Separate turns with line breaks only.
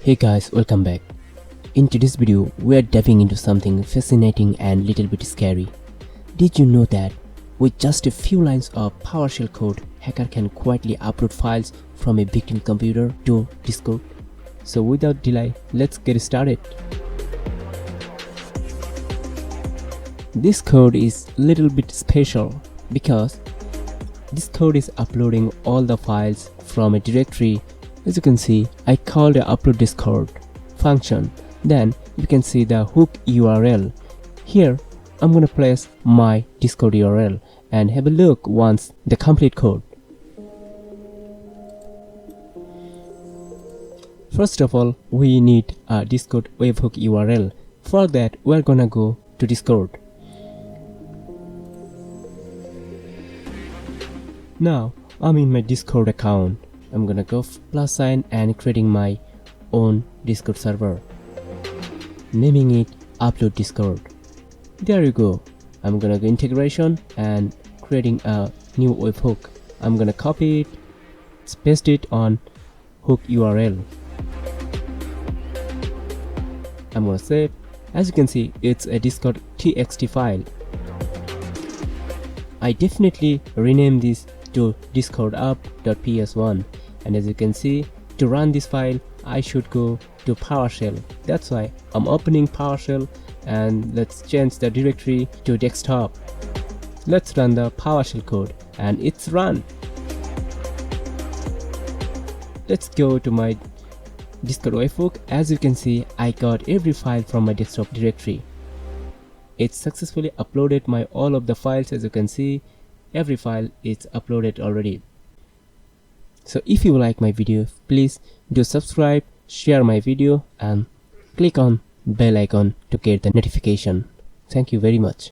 Hey guys, welcome back. In today's video, we are diving into something fascinating and little bit scary. Did you know that with just a few lines of PowerShell code, hacker can quietly upload files from a victim computer to Discord? So without delay, let's get started. This code is a little bit special because this code is uploading all the files from a directory. As you can see, I called the upload Discord function. Then you can see the hook URL. Here I'm gonna place my Discord URL and have a look once the complete code. First of all, we need a Discord webhook URL. For that, we're gonna go to Discord. Now I'm in my Discord account. I'm gonna go plus sign and creating my own Discord server, naming it upload Discord. There you go. I'm gonna go integration and creating a new webhook. I'm gonna copy it, paste it on hook URL. I'm gonna save. As you can see, it's a Discord txt file. I definitely rename this to discord app.ps1, and as you can see, to run this file I should go to PowerShell. That's why I'm opening PowerShell, and let's change the directory to desktop. Let's run the PowerShell code and it's run. Let's go to my Discord webhook. As you can see, I got every file from my desktop directory. It successfully uploaded my all of the files. As you can see, every file is uploaded already. So if you like my video, please do subscribe, share my video and click on bell icon to get the notification. Thank you very much.